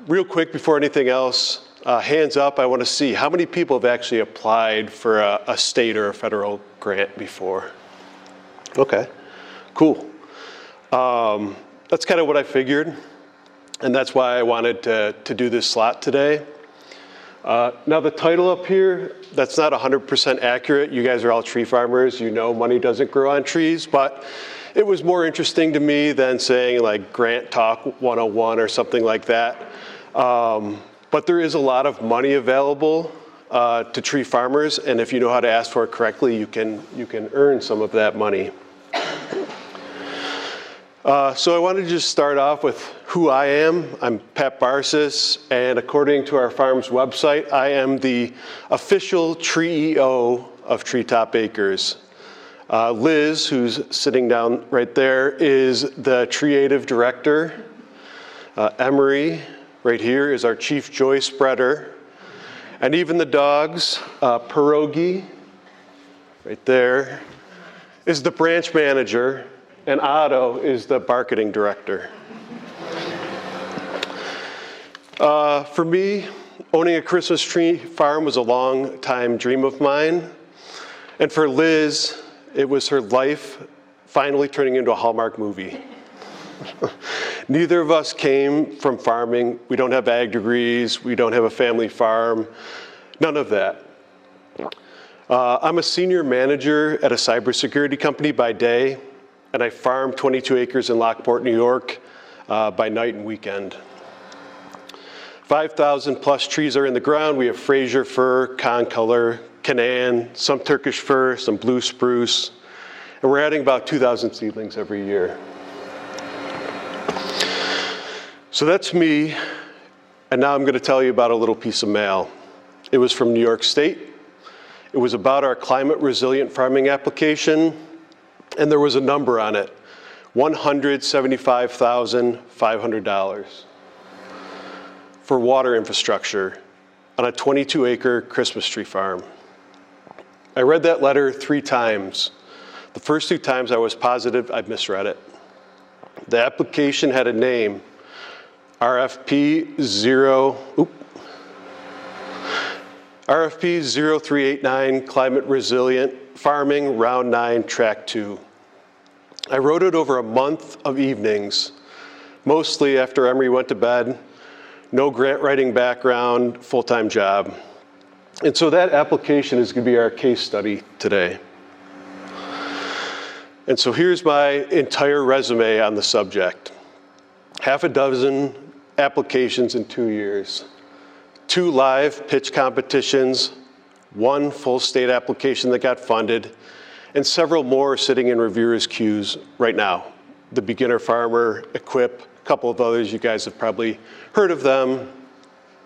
Real quick before anything else, hands up, I want to see how many people have actually applied for a state or a federal grant before. Okay, cool. That's kind of what I figured, and that's why I wanted to do this slot today. Now the title up here, that's not 100% accurate. You guys are all tree farmers. You know money doesn't grow on trees, but it was more interesting to me than saying like Grant Talk 101 or something like that. But there is a lot of money available to tree farmers, and if you know how to ask for it correctly, you can earn some of that money. So I wanted to just start off with who I am. I'm Pat Barsis, and according to our farm's website, I am the official tree EO of Treetop Acres. Liz, who's sitting down right there, is the creative director. Emery, right here, is our chief joy spreader. And even the dogs, Pierogi, right there, is the branch manager. And Otto is the marketing director. For me, owning a Christmas tree farm was a long time dream of mine. And for Liz, it was her life finally turning into a Hallmark movie. Neither of us came from farming. We don't have ag degrees. We don't have a family farm. None of that. I'm a senior manager at a cybersecurity company by day, and I farm 22 acres in Lockport, New York by night and weekend. 5,000 plus trees are in the ground. We have Fraser fir, concolor, Canaan, some Turkish fir, some blue spruce, and we're adding about 2,000 seedlings every year. So that's me, and now I'm going to tell you about a little piece of mail. It was from New York State. It was about our climate resilient farming application, and there was a number on it, $175,500 for water infrastructure on a 22-acre Christmas tree farm. I read that letter 3 times. The first 2 times I was positive I'd misread it. The application had a name, RFP 0389 Climate Resilient Farming Round 9 Track 2. I wrote it over a month of evenings, mostly after Emery went to bed, no grant writing background, full-time job. And so that application is going to be our case study today. And so here's my entire resume on the subject. 6 applications in 2 years, 2 live pitch competitions, 1 full state application that got funded, and several more sitting in reviewers' queues right now. The Beginner Farmer, EQIP, a couple of others, you guys have probably heard of them.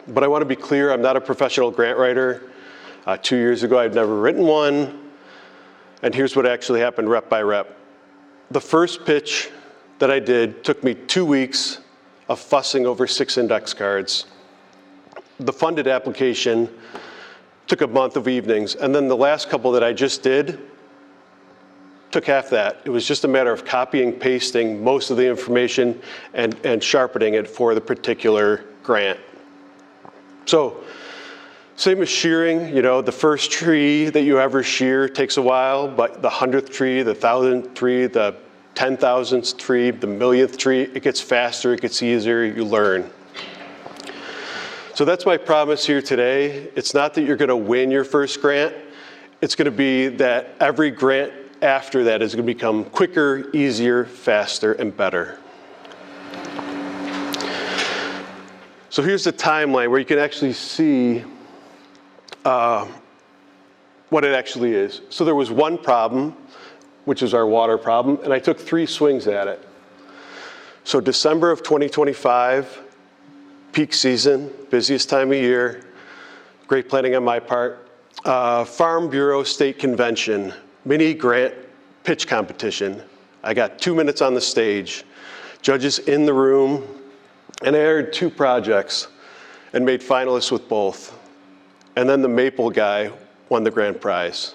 But I want to be clear, I'm not a professional grant writer. 2 years ago, I'd never written one. And here's what actually happened rep by rep. The first pitch that I did took me 2 weeks of fussing over 6 index cards. The funded application took a month of evenings, and then the last couple that I just did took half that. It was just a matter of copying, pasting most of the information and sharpening it for the particular grant. So, same as shearing, you know, the first tree that you ever shear takes a while, but the 100th tree, the 1,000th tree, the 10,000th tree, the 1,000,000th tree, it gets faster, it gets easier, you learn. So that's my promise here today. It's not that you're going to win your first grant. It's going to be that every grant after that is going to become quicker, easier, faster, and better. So here's the timeline where you can actually see what it actually is. So there was one problem, which is our water problem, and I took 3 swings at it. So December of 2025, peak season, busiest time of year, great planning on my part. Farm Bureau State Convention, mini grant pitch competition. I got 2 minutes on the stage, judges in the room, and I aired 2 projects and made finalists with both. And then the maple guy won the grand prize.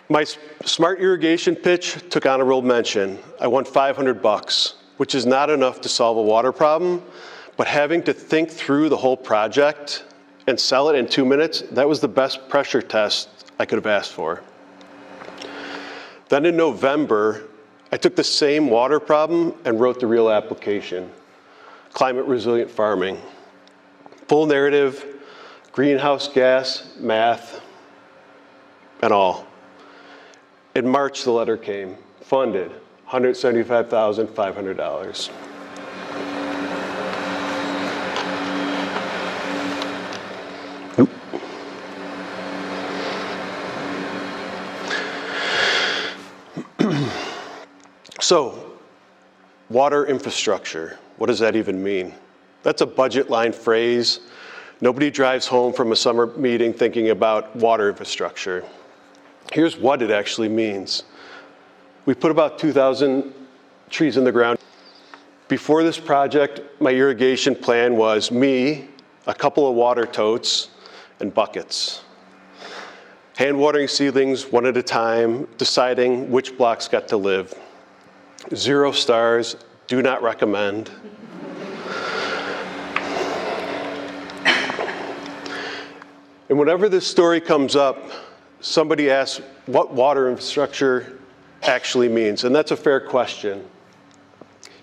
My smart irrigation pitch took honorable mention. I won $500. which is not enough to solve a water problem, but having to think through the whole project and sell it in 2 minutes, that was the best pressure test I could have asked for. Then in November, I took the same water problem and wrote the real application, climate resilient farming. Full narrative, greenhouse gas, math, and all. In March, the letter came, funded, $175,500. So, water infrastructure, what does that even mean? That's a budget line phrase. Nobody drives home from a summer meeting thinking about water infrastructure. Here's what it actually means. We put about 2,000 trees in the ground. Before this project, my irrigation plan was me, a couple of water totes, and buckets. Hand watering seedlings one at a time, deciding which blocks got to live. 0 stars, do not recommend. And whenever this story comes up, somebody asks what water infrastructure actually means, and that's a fair question.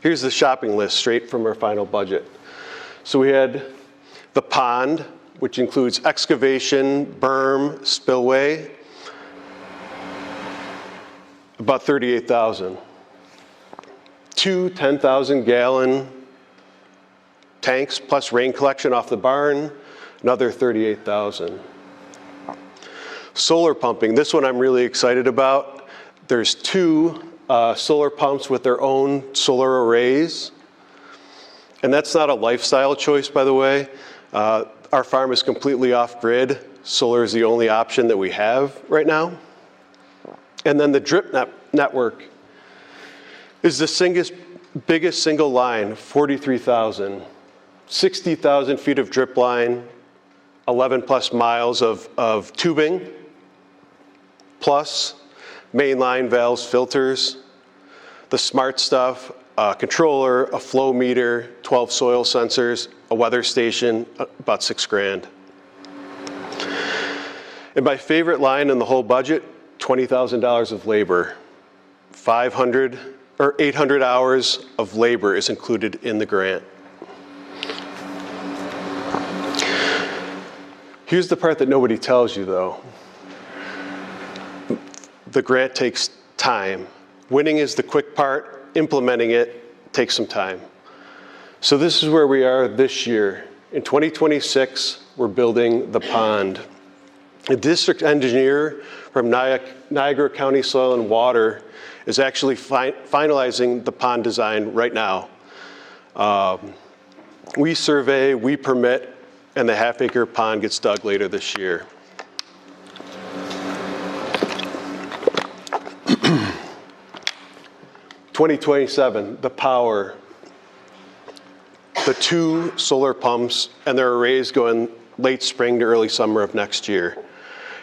Here's the shopping list straight from our final budget. So we had the pond, which includes excavation, berm, spillway, about $38,000. 2 10,000-gallon tanks plus rain collection off the barn, another $38,000. Solar pumping, this one I'm really excited about. There's 2 solar pumps with their own solar arrays. And that's not a lifestyle choice, by the way. Our farm is completely off-grid. Solar is the only option that we have right now. And then the drip network is the biggest single line, 43,000. 60,000 feet of drip line, 11 plus miles of tubing, plus mainline valves, filters, the smart stuff, a controller, a flow meter, 12 soil sensors, a weather station, about $6,000. And my favorite line in the whole budget, $20,000 of labor. 800 hours of labor is included in the grant. Here's the part that nobody tells you, though. The grant takes time. Winning is the quick part. Implementing it takes some time. So this is where we are this year. In 2026, we're building the pond. A district engineer from Niagara County Soil and Water is actually finalizing the pond design right now. We survey, we permit, and the half-acre pond gets dug later this year. (2027) the power, the 2 solar pumps and their arrays go in late spring to early summer of next year.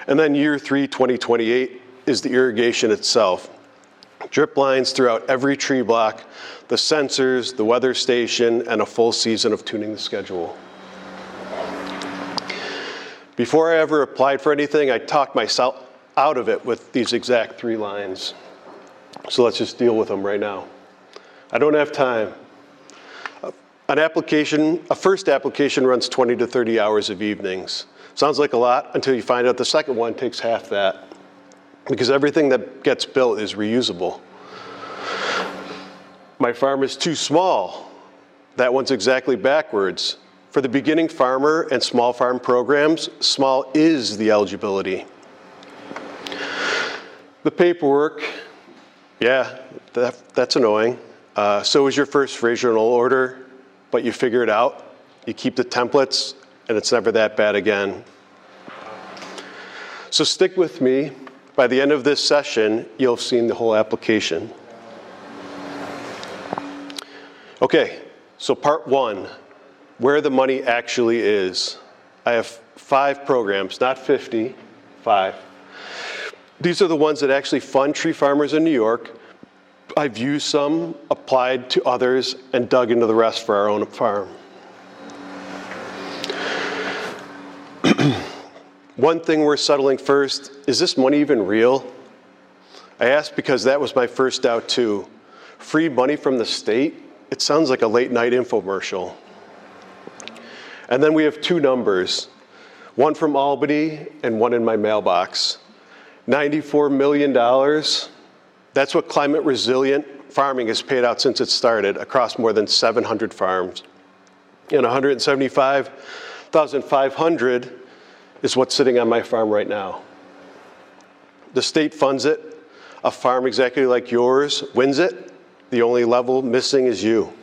And then year 3, 2028, is the irrigation itself. Drip lines throughout every tree block, the sensors, the weather station, and a full season of tuning the schedule. Before I ever applied for anything, I talked myself out of it with these exact 3 lines. So let's just deal with them right now. I don't have time. A first application runs 20 to 30 hours of evenings. Sounds like a lot until you find out the second one takes half that, because everything that gets built is reusable. My farm is too small. That one's exactly backwards. For the beginning farmer and small farm programs, small is the eligibility. The paperwork, yeah, that's annoying. So is your first regional order, but you figure it out. You keep the templates, and it's never that bad again. So stick with me. By the end of this session, you'll have seen the whole application. Okay, so part 1, where the money actually is. I have 5 programs, not 50, 5. These are the ones that actually fund tree farmers in New York. I've used some, applied to others, and dug into the rest for our own farm. One thing we're settling first, is this money even real? I asked because that was my first doubt too. Free money from the state? It sounds like a late night infomercial. And then we have two numbers, one from Albany and one in my mailbox. $94 million, that's what climate resilient farming has paid out since it started across more than 700 farms. And 175,500 is what's sitting on my farm right now. The state funds it. A farm exactly like yours wins it. The only level missing is you.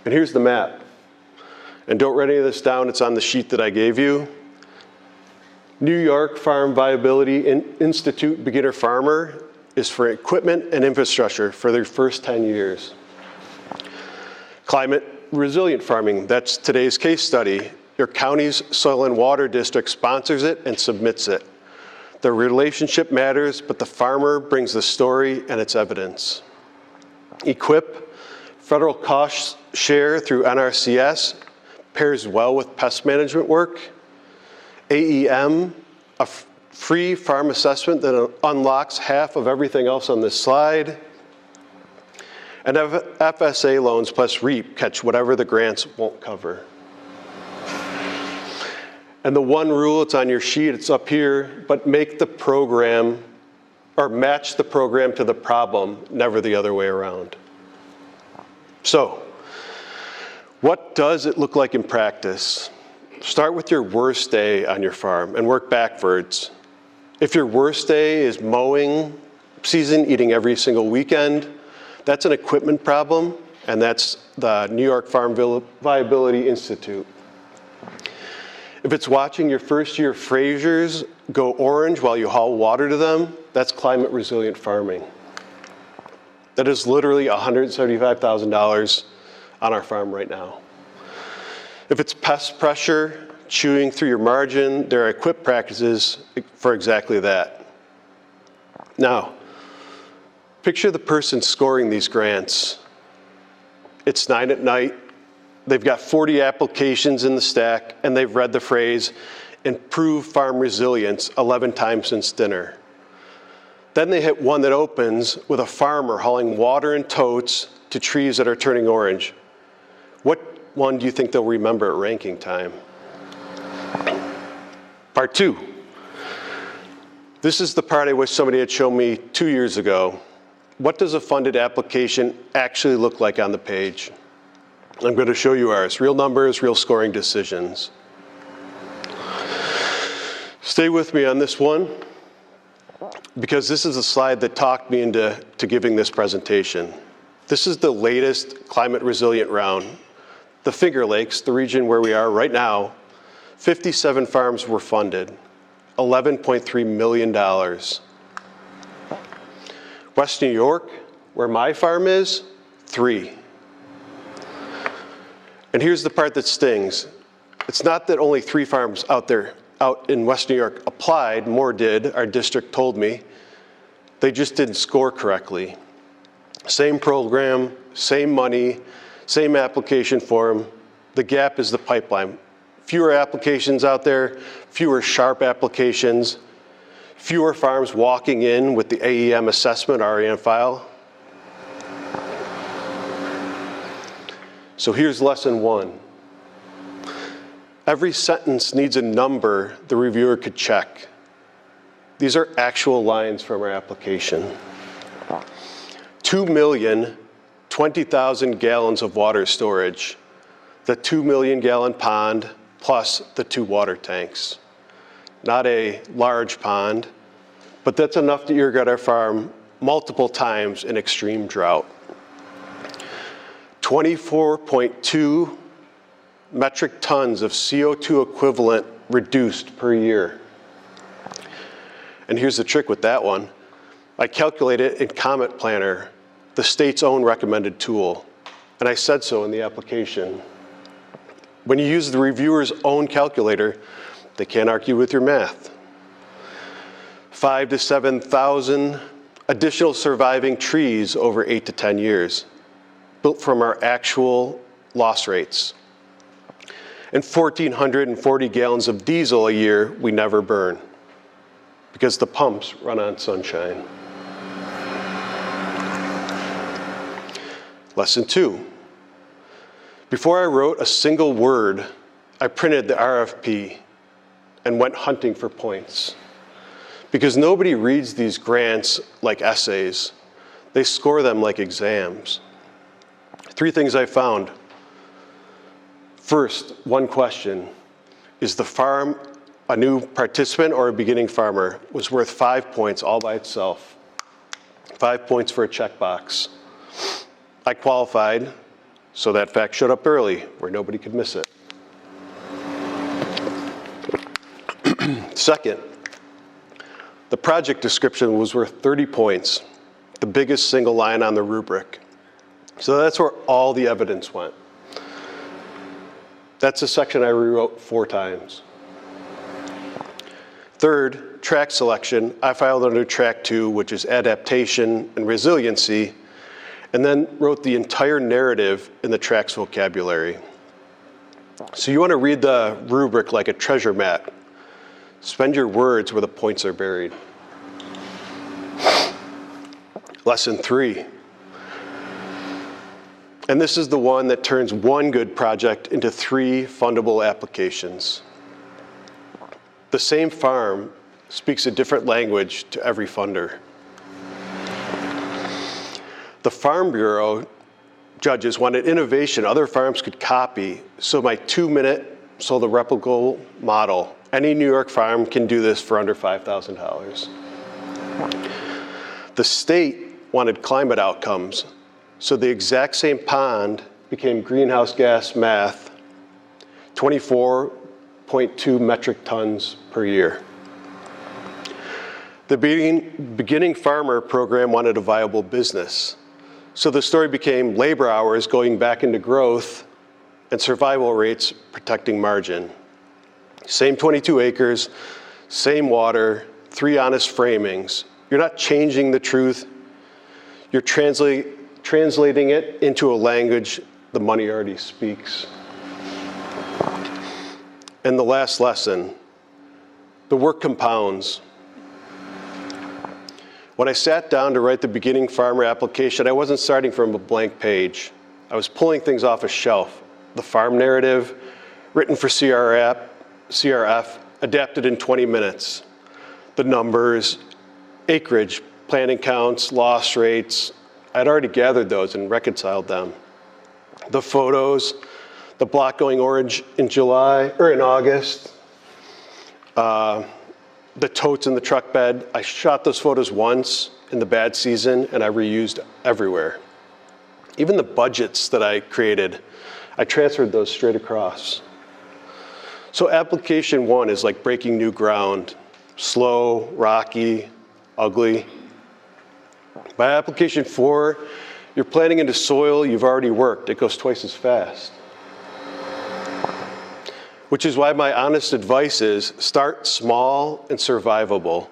And here's the map. And don't write any of this down, it's on the sheet that I gave you. New York Farm Viability Institute Beginner Farmer is for equipment and infrastructure for their first 10 years. Climate resilient farming, that's today's case study. Your county's soil and water district sponsors it and submits it. The relationship matters, but the farmer brings the story and its evidence. EQIP, federal cost share through NRCS, pairs well with pest management work. AEM, a free farm assessment that unlocks half of everything else on this slide. And FSA loans plus REAP catch whatever the grants won't cover. And the one rule, it's on your sheet, it's up here, but make the program, or match the program to the problem, never the other way around. So, what does it look like in practice? Start with your worst day on your farm and work backwards. If your worst day is mowing season, eating every single weekend, that's an equipment problem, and that's the New York Farm Viability Institute. If it's watching your first year Frasers go orange while you haul water to them, that's climate resilient farming. That is literally $175,000 on our farm right now. If it's pest pressure, chewing through your margin, there are EQIP practices for exactly that. Now, picture the person scoring these grants. It's 9 at night. They've got 40 applications in the stack, and they've read the phrase, improve farm resilience 11 times since dinner. Then they hit one that opens with a farmer hauling water in totes to trees that are turning orange. What one do you think they'll remember at ranking time? Part 2. This is the part I wish somebody had shown me 2 years ago. What does a funded application actually look like on the page? I'm going to show you ours. Real numbers, real scoring decisions. Stay with me on this one, because this is a slide that talked me into giving this presentation. This is the latest climate resilient round. The Finger Lakes, the region where we are right now, 57 farms were funded, $11.3 million. West New York, where my farm is, 3. And here's the part that stings. It's not that only 3 farms out in West New York applied, more did, our district told me. They just didn't score correctly. Same program, same money, same application form. The gap is the pipeline. Fewer applications out there, fewer sharp applications, fewer farms walking in with the AEM assessment already on file. So here's lesson 1. Every sentence needs a number the reviewer could check. These are actual lines from our application. 2,020,000 gallons of water storage, the 2 million gallon pond plus the 2 water tanks. Not a large pond, but that's enough to irrigate our farm multiple times in extreme drought. 24.2 metric tons of CO2 equivalent reduced per year. And here's the trick with that one. I calculated it in Comet Planner, the state's own recommended tool, and I said so in the application. When you use the reviewer's own calculator, they can't argue with your math. 5,000 to 7,000 additional surviving trees over 8 to 10 years, built from our actual loss rates. And 1,440 gallons of diesel a year we never burn, because the pumps run on sunshine. Lesson 2. Before I wrote a single word, I printed the RFP and went hunting for points. Because nobody reads these grants like essays. They score them like exams. 3 things I found. First, one question. Is the farm a new participant or a beginning farmer? Was worth 5 points all by itself. 5 points for a checkbox. I qualified, so that fact showed up early where nobody could miss it. Second, the project description was worth 30 points, the biggest single line on the rubric. So that's where all the evidence went. That's a section I rewrote 4 times. Third, track selection, I filed under track 2, which is adaptation and resiliency, and then wrote the entire narrative in the tracks vocabulary. So you want to read the rubric like a treasure map. Spend your words where the points are buried. Lesson 3. And this is the one that turns one good project into 3 fundable applications. The same farm speaks a different language to every funder. The Farm Bureau judges wanted innovation other farms could copy, so my 2-minute sold a replicable model. Any New York farm can do this for under $5,000. The state wanted climate outcomes, so the exact same pond became greenhouse gas math, 24.2 metric tons per year. The beginning farmer program wanted a viable business, so the story became labor hours going back into growth and survival rates protecting margin. Same 22 acres, same water, 3 honest framings. You're not changing the truth. You're translating it into a language the money already speaks. And the last lesson, the work compounds. When I sat down to write the beginning farmer application, I wasn't starting from a blank page. I was pulling things off a shelf. The farm narrative, written for CRF, adapted in 20 minutes. The numbers, acreage, planting counts, loss rates, I'd already gathered those and reconciled them. The photos, the block going orange in August, the totes in the truck bed. I shot those photos once in the bad season and I reused everywhere. Even the budgets that I created, I transferred those straight across. So application 1 is like breaking new ground, slow, rocky, ugly. By application 4, you're planting into soil you've already worked. It goes twice as fast. Which is why my honest advice is start small and survivable.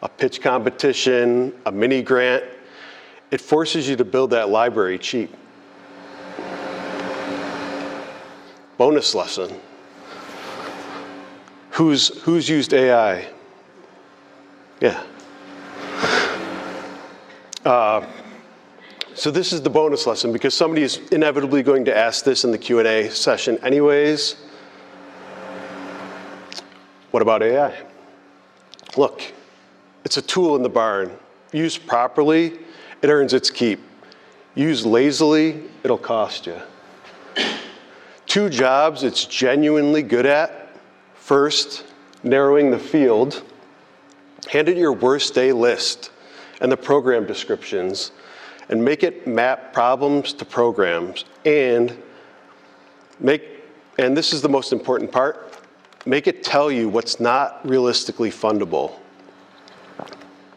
A pitch competition, a mini grant, it forces you to build that library cheap. Bonus lesson. Who's used AI? Yeah. So this is the bonus lesson because somebody is inevitably going to ask this in the Q&A session anyways. What about AI? Look, it's a tool in the barn. Used properly, it earns its keep. Used lazily, it'll cost you. 2 jobs it's genuinely good at. First, narrowing the field. Hand it your worst day list and the program descriptions and make it map problems to programs and this is the most important part, make it tell you what's not realistically fundable.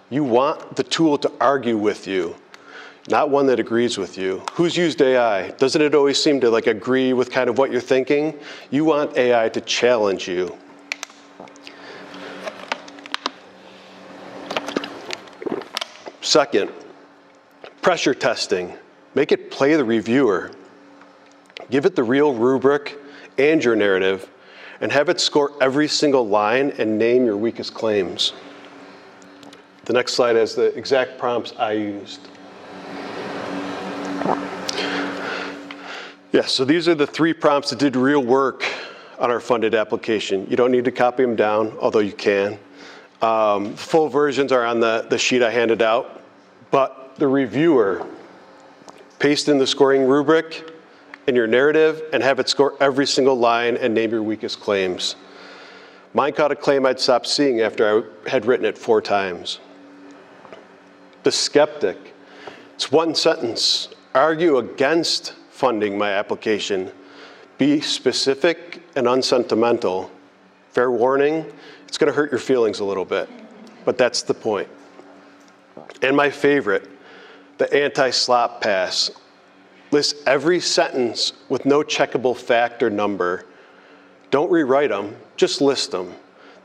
You want the tool to argue with you, not one that agrees with you. Who's used AI? Doesn't it always seem to agree with kind of what you're thinking? You want AI to challenge you. Second, pressure testing. Make it play the reviewer. Give it the real rubric and your narrative, and have it score every single line and name your weakest claims. The next slide has the exact prompts I used. Yeah, so these are the 3 prompts that did real work on our funded application. You don't need to copy them down, although you can. Full versions are on the sheet I handed out, but the reviewer, paste in the scoring rubric in your narrative and have it score every single line and name your weakest claims. Mine caught a claim I'd stopped seeing after I had written it 4 times. The skeptic, it's 1 sentence. Argue against funding my application. Be specific and unsentimental. Fair warning, it's going to hurt your feelings a little bit, but that's the point. And my favorite, the anti-slop pass. List every sentence with no checkable fact or number. Don't rewrite them, just list them.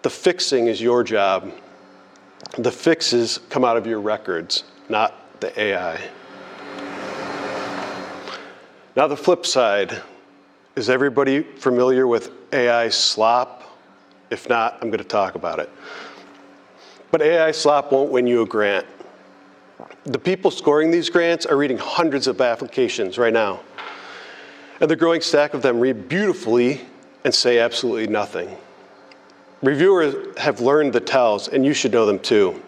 The fixing is your job. The fixes come out of your records, not the AI. Now the flip side, is everybody familiar with AI slop? If not, I'm going to talk about it. But AI slop won't win you a grant. The people scoring these grants are reading hundreds of applications right now. And the growing stack of them read beautifully and say absolutely nothing. Reviewers have learned the tells, and you should know them too.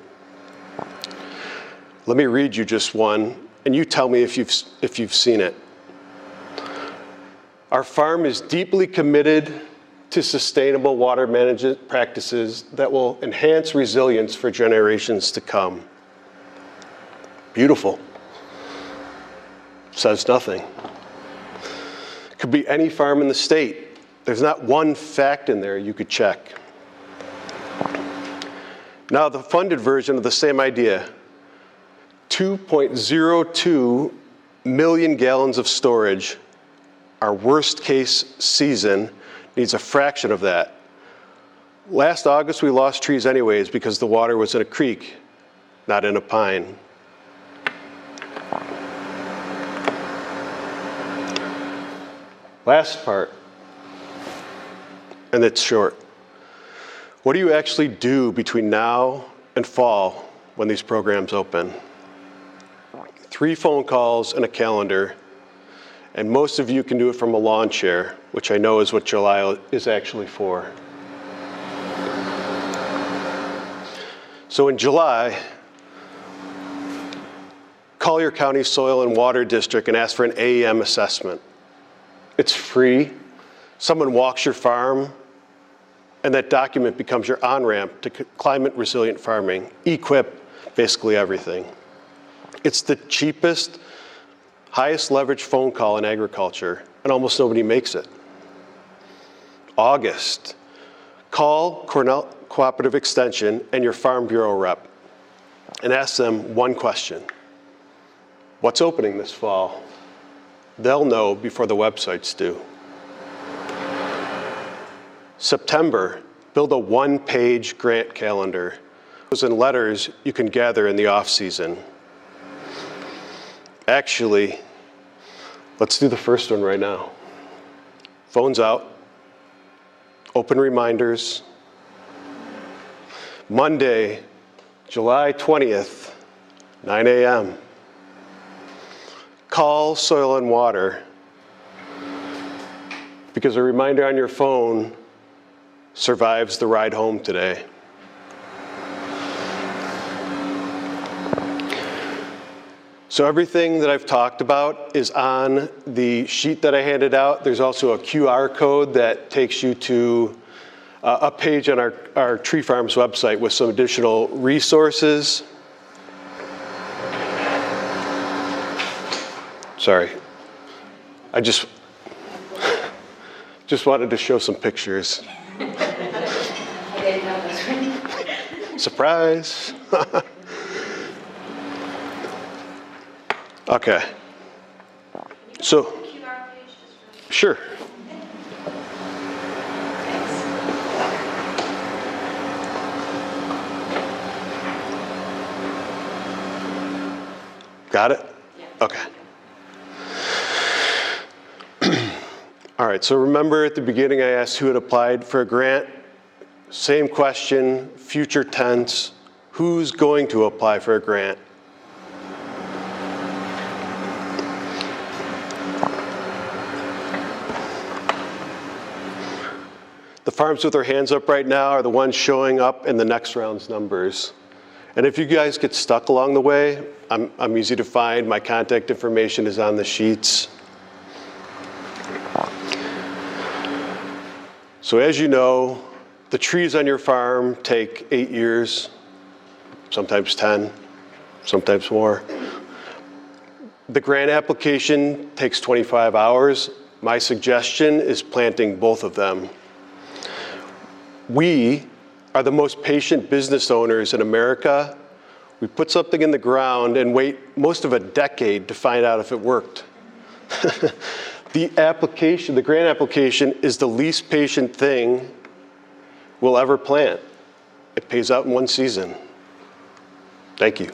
Let me read you just one, and you tell me if you've seen it. Our farm is deeply committed to sustainable water management practices that will enhance resilience for generations to come. Beautiful. Says nothing. Could be any farm in the state. There's not one fact in there you could check. Now the funded version of the same idea. 2.02 million gallons of storage. Our worst case season needs a fraction of that. Last August we lost trees anyways because the water was in a creek, not in a pine. Last part, and it's short. What do you actually do between now and fall when these programs open? 3 phone calls and a calendar, and most of you can do it from a lawn chair, which I know is what July is actually for. So in July, call your county soil and water district and ask for an AEM assessment. It's free. Someone walks your farm, and that document becomes your on-ramp to climate resilient farming. EQIP, basically everything. It's the cheapest, highest leverage phone call in agriculture, and almost nobody makes it. August, call Cornell Cooperative Extension and your Farm Bureau rep and ask them one question. What's opening this fall? They'll know before the websites do. September, build a 1-page grant calendar. Those and letters you can gather in the off-season. Actually, let's do the first one right now. Phones out, open reminders. Monday, July 20th, 9 a.m. Call Soil and Water, because a reminder on your phone survives the ride home today. So everything that I've talked about is on the sheet that I handed out. There's also a QR code that takes you to a page on our Tree Farms website with some additional resources. Sorry, I just wanted to show some pictures. I didn't know this one. Surprise. Okay. So, sure. Got it? Yeah. Okay. All right, so remember at the beginning I asked who had applied for a grant? Same question, future tense. Who's going to apply for a grant? The farms with their hands up right now are the ones showing up in the next round's numbers. And if you guys get stuck along the way, I'm easy to find. My contact information is on the sheets. So as you know, the trees on your farm take 8 years, sometimes 10, sometimes more. The grant application takes 25 hours. My suggestion is planting both of them. We are the most patient business owners in America. We put something in the ground and wait most of a decade to find out if it worked. The grant application is the least patient thing we'll ever plant. It pays out in one season. Thank you.